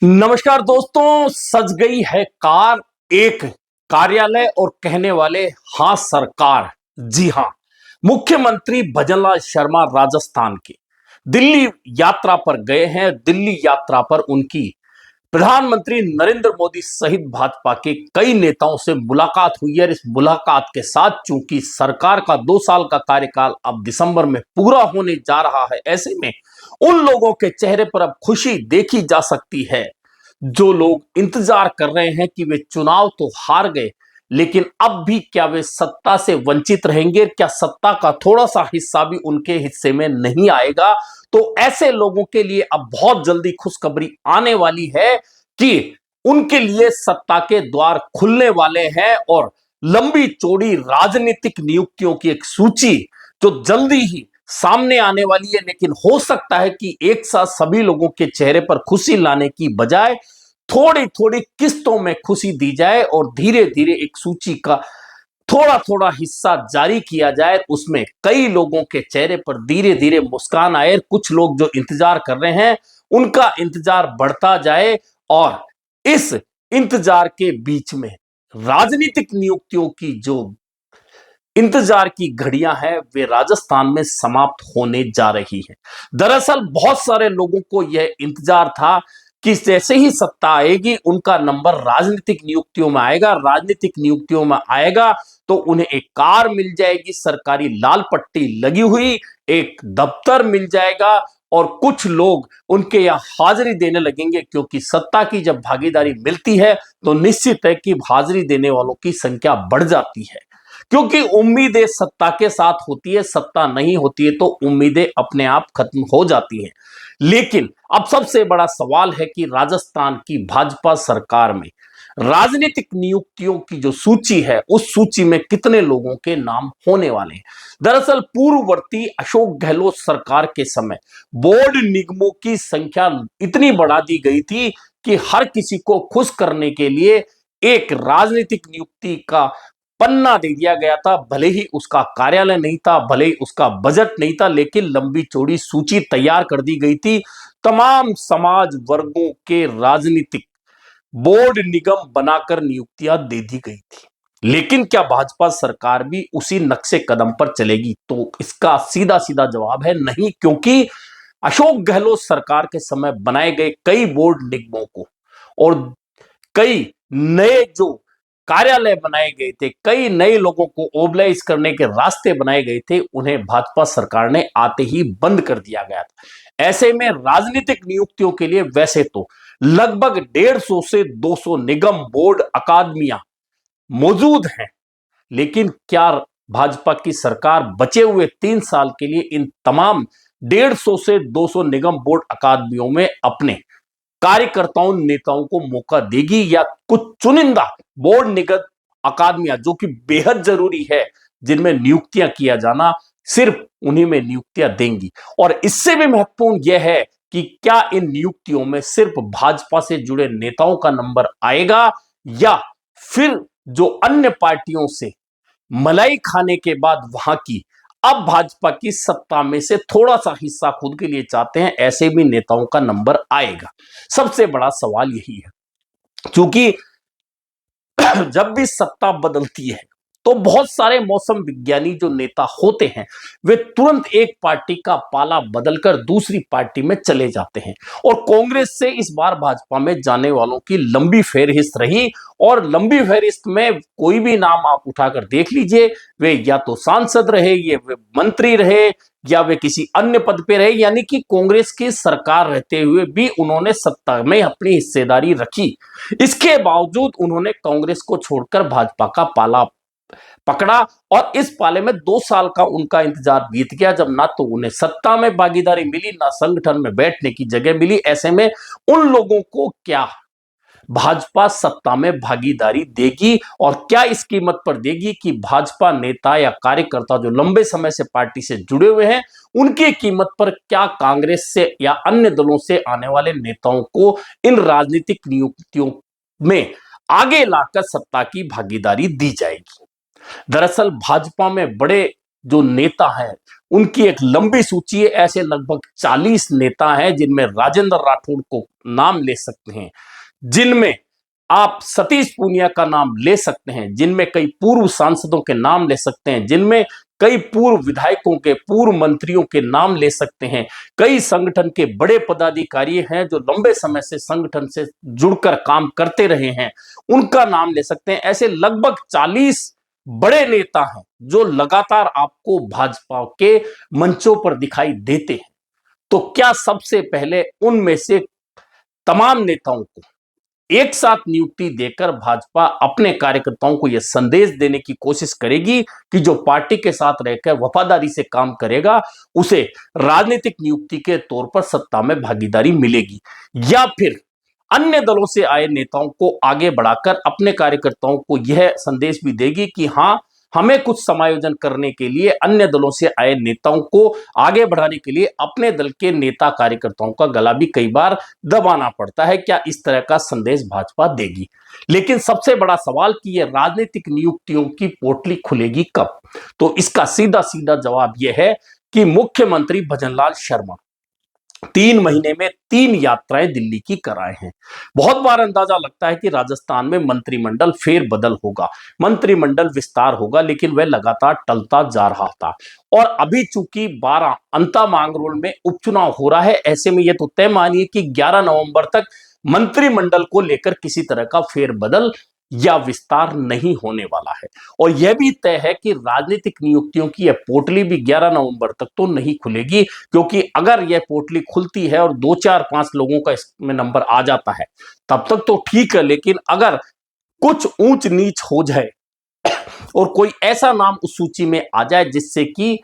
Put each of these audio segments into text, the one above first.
नमस्कार दोस्तों, सज गई है कार, एक कार्यालय और कहने वाले हाँ सरकार। जी हां, मुख्यमंत्री भजनलाल शर्मा राजस्थान के दिल्ली यात्रा पर गए हैं। दिल्ली यात्रा पर उनकी प्रधानमंत्री नरेंद्र मोदी सहित भाजपा के कई नेताओं से मुलाकात हुई है। इस मुलाकात के साथ चूंकि सरकार का 2 साल का कार्यकाल अब दिसंबर में पूरा होने जा रहा है, ऐसे में उन लोगों के चेहरे पर अब खुशी देखी जा सकती है जो लोग इंतजार कर रहे हैं कि वे चुनाव तो हार गए, लेकिन अब भी क्या वे सत्ता से वंचित रहेंगे, क्या सत्ता का थोड़ा सा हिस्सा भी उनके हिस्से में नहीं आएगा। तो ऐसे लोगों के लिए अब बहुत जल्दी खुशखबरी आने वाली है कि उनके लिए सत्ता के द्वार खुलने वाले हैं और लंबी चौड़ी राजनीतिक नियुक्तियों की एक सूची जो जल्दी ही सामने आने वाली है। लेकिन हो सकता है कि एक साथ सभी लोगों के चेहरे पर खुशी लाने की बजाय थोड़ी थोड़ी किस्तों में खुशी दी जाए और धीरे धीरे एक सूची का थोड़ा थोड़ा हिस्सा जारी किया जाए। उसमें कई लोगों के चेहरे पर धीरे धीरे मुस्कान आए। कुछ लोग जो इंतजार कर रहे हैं उनका इंतजार बढ़ता जाए और इस इंतजार के बीच में राजनीतिक नियुक्तियों की जो इंतजार की घड़ियां हैं वे राजस्थान में समाप्त होने जा रही है। दरअसल बहुत सारे लोगों को यह इंतजार था कि जैसे ही सत्ता आएगी उनका नंबर राजनीतिक नियुक्तियों में आएगा। राजनीतिक नियुक्तियों में आएगा तो उन्हें एक कार मिल जाएगी, सरकारी लाल पट्टी लगी हुई, एक दफ्तर मिल जाएगा और कुछ लोग उनके यहां हाजिरी देने लगेंगे, क्योंकि सत्ता की जब भागीदारी मिलती है तो निश्चित है कि हाजिरी देने वालों की संख्या बढ़ जाती है। क्योंकि उम्मीदें सत्ता के साथ होती है, सत्ता नहीं होती है तो उम्मीदें अपने आप खत्म हो जाती हैं। लेकिन अब सबसे बड़ा सवाल है कि राजस्थान की भाजपा सरकार में राजनीतिक नियुक्तियों की जो सूची है उस सूची में कितने लोगों के नाम होने वाले हैं। दरअसल पूर्ववर्ती अशोक गहलोत सरकार के समय बोर्ड निगमों की संख्या इतनी बढ़ा दी गई थी कि हर किसी को खुश करने के लिए एक राजनीतिक नियुक्ति का पन्ना दे दिया गया था। भले ही उसका कार्यालय नहीं था, भले ही उसका बजट नहीं था, लेकिन लंबी चौड़ी सूची तैयार कर दी गई थी। तमाम समाज वर्गों के राजनीतिक बोर्ड निगम बनाकर नियुक्तियां दे दी गई थी। लेकिन क्या भाजपा सरकार भी उसी नक्शे कदम पर चलेगी? तो इसका सीधा सीधा जवाब है नहीं, क्योंकि अशोक गहलोत सरकार के समय बनाए गए कई बोर्ड निगमों को और कई नए जो कार्यालय बनाए गए थे, कई नए लोगों को ओबलाइज करने के रास्ते बनाए गए थे, उन्हें भाजपा सरकार ने आते ही बंद कर दिया गया था। ऐसे में राजनीतिक नियुक्तियों के लिए वैसे तो लगभग 150 से 200 निगम बोर्ड अकादमियां मौजूद हैं, लेकिन क्या भाजपा की सरकार बचे हुए 3 साल के लिए इन तमाम 150 से 200 निगम बोर्ड अकादमियों में अपने कार्यकर्ताओं नेताओं को मौका देगी, या कुछ चुनिंदा बोर्ड निगम अकादमियां जो कि बेहद जरूरी है जिनमें नियुक्तियां किया जाना, सिर्फ उन्हीं में नियुक्तियां देंगी? और इससे भी महत्वपूर्ण यह है कि क्या इन नियुक्तियों में सिर्फ भाजपा से जुड़े नेताओं का नंबर आएगा या फिर जो अन्य पार्टियों से मलाई खाने के बाद वहां की अब भाजपा की सत्ता में से थोड़ा सा हिस्सा खुद के लिए चाहते हैं, ऐसे भी नेताओं का नंबर आएगा? सबसे बड़ा सवाल यही है, क्योंकि जब भी सत्ता बदलती है तो बहुत सारे मौसम विज्ञानी जो नेता होते हैं वे तुरंत एक पार्टी का पाला बदलकर दूसरी पार्टी में चले जाते हैं। और कांग्रेस से इस बार भाजपा में जाने वालों की लंबी फेहरिस्त रही, और लंबी फेहरिस्त में कोई भी नाम आप उठाकर देख लीजिए, वे या तो सांसद रहे, ये वे मंत्री रहे, या वे किसी अन्य पद पे रहे, यानी कि कांग्रेस की सरकार रहते हुए भी उन्होंने सत्ता में अपनी हिस्सेदारी रखी। इसके बावजूद उन्होंने कांग्रेस को छोड़कर भाजपा का पाला पकड़ा और इस पाले में 2 साल का उनका इंतजार बीत गया, जब ना तो उन्हें सत्ता में भागीदारी मिली, ना संगठन में बैठने की जगह मिली। ऐसे में उन लोगों को क्या भाजपा सत्ता में भागीदारी देगी, और क्या इस कीमत पर देगी कि भाजपा नेता या कार्यकर्ता जो लंबे समय से पार्टी से जुड़े हुए हैं उनकी कीमत पर क्या कांग्रेस से या अन्य दलों से आने वाले नेताओं को इन राजनीतिक नियुक्तियों में आगे लाकर सत्ता की भागीदारी दी जाएगी? दरअसल भाजपा में बड़े जो नेता हैं उनकी एक लंबी सूची है। ऐसे लगभग 40 नेता हैं जिनमें राजेंद्र राठौड़ को नाम ले सकते हैं, जिनमें आप सतीश पूनिया का नाम ले सकते हैं, जिनमें कई पूर्व सांसदों के नाम ले सकते हैं, जिनमें कई पूर्व विधायकों के, पूर्व मंत्रियों के नाम ले सकते हैं। कई संगठन के बड़े पदाधिकारी हैं जो लंबे समय से संगठन से जुड़कर काम करते रहे हैं, उनका नाम ले सकते हैं। ऐसे लगभग 40 बड़े नेता हैं जो लगातार आपको भाजपा के मंचों पर दिखाई देते हैं। तो क्या सबसे पहले उनमें से तमाम नेताओं को एक साथ नियुक्ति देकर भाजपा अपने कार्यकर्ताओं को यह संदेश देने की कोशिश करेगी कि जो पार्टी के साथ रहकर वफादारी से काम करेगा उसे राजनीतिक नियुक्ति के तौर पर सत्ता में भागीदारी मिलेगी, या फिर अन्य दलों से आए नेताओं को आगे बढ़ाकर अपने कार्यकर्ताओं को यह संदेश भी देगी कि हां, हमें कुछ समायोजन करने के लिए अन्य दलों से आए नेताओं को आगे बढ़ाने के लिए अपने दल के नेता कार्यकर्ताओं का गला भी कई बार दबाना पड़ता है। क्या इस तरह का संदेश भाजपा देगी? लेकिन सबसे बड़ा सवाल कि यह राजनीतिक नियुक्तियों की पोटली खुलेगी कब? तो इसका सीधा सीधा जवाब यह है कि मुख्यमंत्री भजनलाल शर्मा 3 महीने में 3 यात्राएं दिल्ली की कराए हैं। बहुत बार अंदाजा लगता है कि राजस्थान में मंत्रिमंडल फेरबदल होगा, मंत्रिमंडल विस्तार होगा, लेकिन वह लगातार टलता जा रहा था। और अभी चूंकि 12 अंता मांगरोल में उपचुनाव हो रहा है, ऐसे में यह तो तय मानिए कि 11 नवंबर तक मंत्रिमंडल को लेकर किसी तरह का फेरबदल या विस्तार नहीं होने वाला है। और यह भी तय है कि राजनीतिक नियुक्तियों की यह पोटली भी 11 नवंबर तक तो नहीं खुलेगी, क्योंकि अगर यह पोटली खुलती है और 2 4 5 लोगों का इसमें नंबर आ जाता है तब तक तो ठीक है, लेकिन अगर कुछ ऊंच नीच हो जाए और कोई ऐसा नाम उस सूची में आ जाए जिससे कि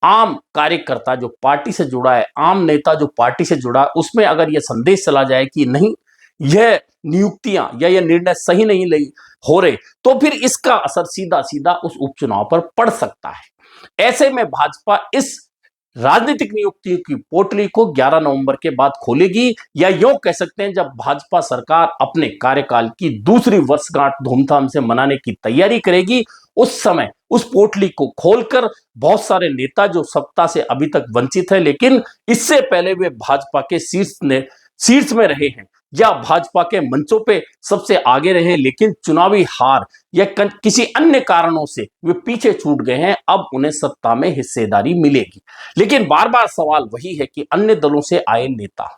आम कार्यकर्ता जो पार्टी से जुड़ा है, आम नेता जो पार्टी से जुड़ा है, उसमें अगर यह संदेश चला जाए कि नहीं, यह नियुक्तियां या यह निर्णय सही नहीं हो रहे, तो फिर इसका असर सीधा सीधा उस उपचुनाव पर पड़ सकता है। ऐसे में भाजपा इस राजनीतिक नियुक्तियों की पोटली को 11 नवंबर के बाद खोलेगी, या यूं कह सकते हैं जब भाजपा सरकार अपने कार्यकाल की दूसरी वर्षगांठ धूमधाम से मनाने की तैयारी करेगी, उस समय उस पोटली को खोलकर बहुत सारे नेता जो सत्ता से अभी तक वंचित है, लेकिन इससे पहले वे भाजपा के शीर्ष में रहे हैं या भाजपा के मंचों पे सबसे आगे रहे, लेकिन चुनावी हार या किसी अन्य कारणों से वे पीछे छूट गए हैं, अब उन्हें सत्ता में हिस्सेदारी मिलेगी। लेकिन बार बार सवाल वही है कि अन्य दलों से आए नेता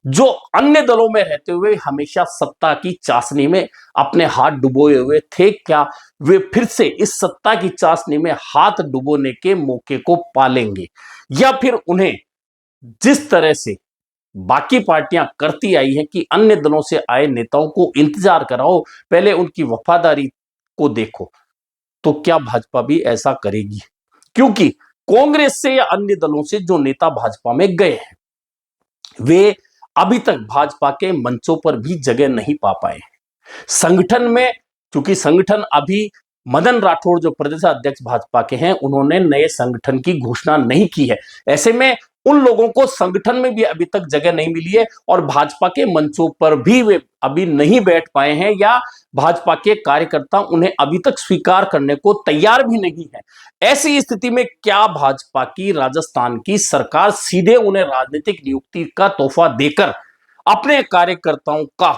जो अन्य दलों में रहते हुए हमेशा सत्ता की चाशनी में अपने हाथ डुबोए हुए थे, क्या वे फिर से इस सत्ता की चाशनी में हाथ डुबोने के मौके को पालेंगे, या फिर उन्हें जिस तरह से बाकी पार्टियां करती आई हैं कि अन्य दलों से आए नेताओं को इंतजार कराओ, पहले उनकी वफादारी को देखो, तो क्या भाजपा भी ऐसा करेगी? क्योंकि कांग्रेस से या अन्य दलों से जो नेता भाजपा में गए हैं वे अभी तक भाजपा के मंचों पर भी जगह नहीं पा पाए। संगठन में, क्योंकि संगठन अभी मदन राठौड़ जो प्रदेश अध्यक्ष भाजपा के हैं, उन्होंने नए संगठन की घोषणा नहीं की है। ऐसे में उन लोगों को संगठन में भी अभी तक जगह नहीं मिली है और भाजपा के मंचों पर भी वे अभी नहीं बैठ पाए हैं, या भाजपा के कार्यकर्ता उन्हें अभी तक स्वीकार करने को तैयार भी नहीं है। ऐसी स्थिति में क्या भाजपा की राजस्थान की सरकार सीधे उन्हें राजनीतिक नियुक्ति का तोहफा देकर अपने कार्यकर्ताओं का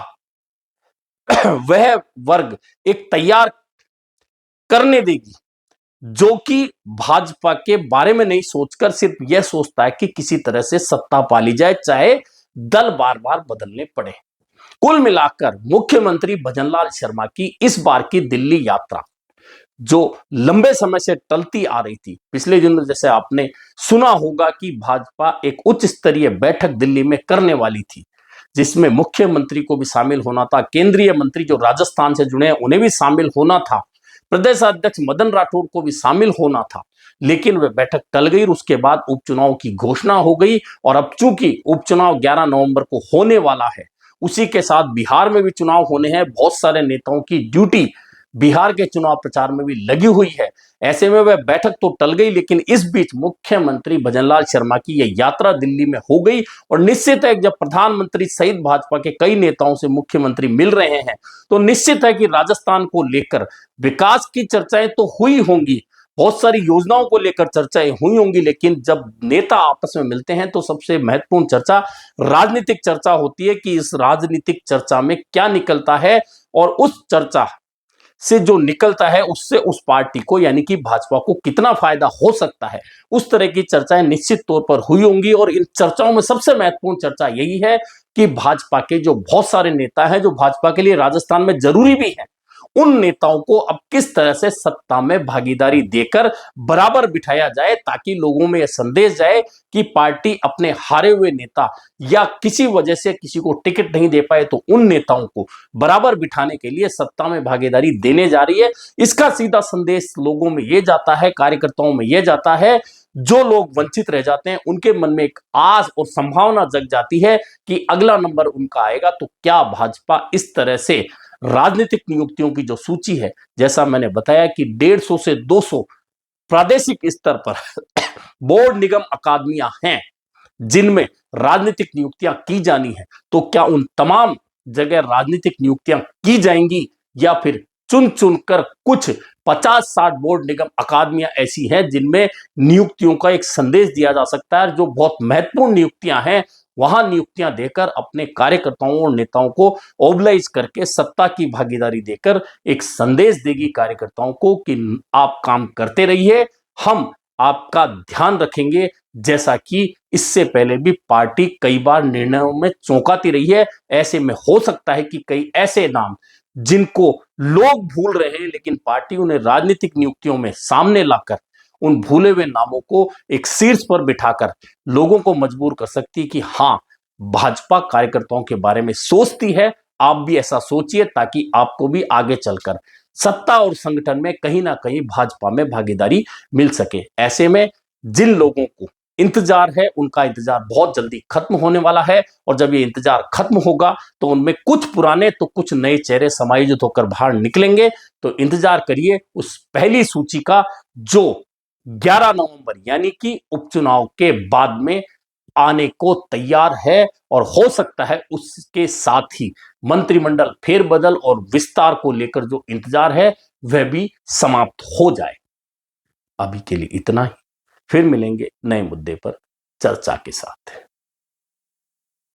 वह वर्ग एक तैयार करने देगी जो कि भाजपा के बारे में नहीं सोचकर सिर्फ यह सोचता है कि किसी तरह से सत्ता पा ली जाए, चाहे दल बार बार बदलने पड़े? कुल मिलाकर मुख्यमंत्री भजनलाल शर्मा की इस बार की दिल्ली यात्रा जो लंबे समय से टलती आ रही थी, पिछले दिनों जैसे आपने सुना होगा कि भाजपा एक उच्च स्तरीय बैठक दिल्ली में करने वाली थी जिसमें मुख्यमंत्री को भी शामिल होना था, केंद्रीय मंत्री जो राजस्थान से जुड़े हैं उन्हें भी शामिल होना था, प्रदेश अध्यक्ष मदन राठौड़ को भी शामिल होना था, लेकिन वह बैठक टल गई। उसके बाद उपचुनाव की घोषणा हो गई और अब चूंकि उपचुनाव 11 नवंबर को होने वाला है, उसी के साथ बिहार में भी चुनाव होने हैं, बहुत सारे नेताओं की ड्यूटी बिहार के चुनाव प्रचार में भी लगी हुई है। ऐसे में वह बैठक तो टल गई, लेकिन इस बीच मुख्यमंत्री भजनलाल शर्मा की यह यात्रा दिल्ली में हो गई और निश्चित है जब प्रधानमंत्री सहित भाजपा के कई नेताओं से मुख्यमंत्री मिल रहे हैं तो निश्चित है कि राजस्थान को लेकर विकास की चर्चाएं तो हुई होंगी, बहुत सारी योजनाओं को लेकर चर्चाएं हुई होंगी, लेकिन जब नेता आपस में मिलते हैं तो सबसे महत्वपूर्ण चर्चा राजनीतिक चर्चा होती है कि इस राजनीतिक चर्चा में क्या निकलता है, और उस चर्चा से जो निकलता है उससे उस पार्टी को यानी कि भाजपा को कितना फायदा हो सकता है, उस तरह की चर्चाएं निश्चित तौर पर हुई होंगी। और इन चर्चाओं में सबसे महत्वपूर्ण चर्चा यही है कि भाजपा के जो बहुत सारे नेता हैं जो भाजपा के लिए राजस्थान में जरूरी भी हैं, उन नेताओं को अब किस तरह से सत्ता में भागीदारी देकर बराबर बिठाया जाए, ताकि लोगों में यह संदेश जाए कि पार्टी अपने हारे हुए नेता या किसी वजह से किसी को टिकट नहीं दे पाए तो उन नेताओं को बराबर बिठाने के लिए सत्ता में भागीदारी देने जा रही है। इसका सीधा संदेश लोगों में यह जाता है, कार्यकर्ताओं में यह जाता है, जो लोग वंचित रह जाते हैं उनके मन में एक आस और संभावना जग जाती है कि अगला नंबर उनका आएगा। तो क्या भाजपा इस तरह से राजनीतिक नियुक्तियों की जो सूची है, जैसा मैंने बताया कि 150 से 200 प्रादेशिक स्तर पर बोर्ड निगम अकादमियां हैं जिनमें राजनीतिक नियुक्तियां की जानी है, तो क्या उन तमाम जगह राजनीतिक नियुक्तियां की जाएंगी, या फिर चुन चुनकर कुछ 50-60 बोर्ड निगम अकादमियां ऐसी हैं जिनमें नियुक्तियों का एक संदेश दिया जा सकता है, जो बहुत महत्वपूर्ण नियुक्तियां हैं वहां नियुक्तियां देकर अपने कार्यकर्ताओं और नेताओं को ओबलाइज करके सत्ता की भागीदारी देकर एक संदेश देगी कार्यकर्ताओं को कि आप काम करते रहिए, हम आपका ध्यान रखेंगे। जैसा कि इससे पहले भी पार्टी कई बार निर्णयों में चौंकाती रही है। ऐसे में हो सकता है कि कई ऐसे नाम जिनको लोग भूल रहे हैं, लेकिन पार्टी उन्हें राजनीतिक नियुक्तियों में सामने लाकर उन भूले हुए नामों को एक शीर्ष पर बिठाकर लोगों को मजबूर कर सकती है कि हां, भाजपा कार्यकर्ताओं के बारे में सोचती है, आप भी ऐसा सोचिए ताकि आपको भी आगे चलकर सत्ता और संगठन में कहीं ना कहीं भाजपा में भागीदारी मिल सके। ऐसे में जिन लोगों को इंतजार है उनका इंतजार बहुत जल्दी खत्म होने वाला है, और जब ये इंतजार खत्म होगा तो उनमें कुछ पुराने तो कुछ नए चेहरे समायोजित होकर बाहर निकलेंगे। तो इंतजार करिए उस पहली सूची का जो 11 नवंबर यानी कि उपचुनाव के बाद में आने को तैयार है, और हो सकता है उसके साथ ही मंत्रिमंडल फेरबदल और विस्तार को लेकर जो इंतजार है वह भी समाप्त हो जाए। अभी के लिए इतना ही, फिर मिलेंगे नए मुद्दे पर चर्चा के साथ।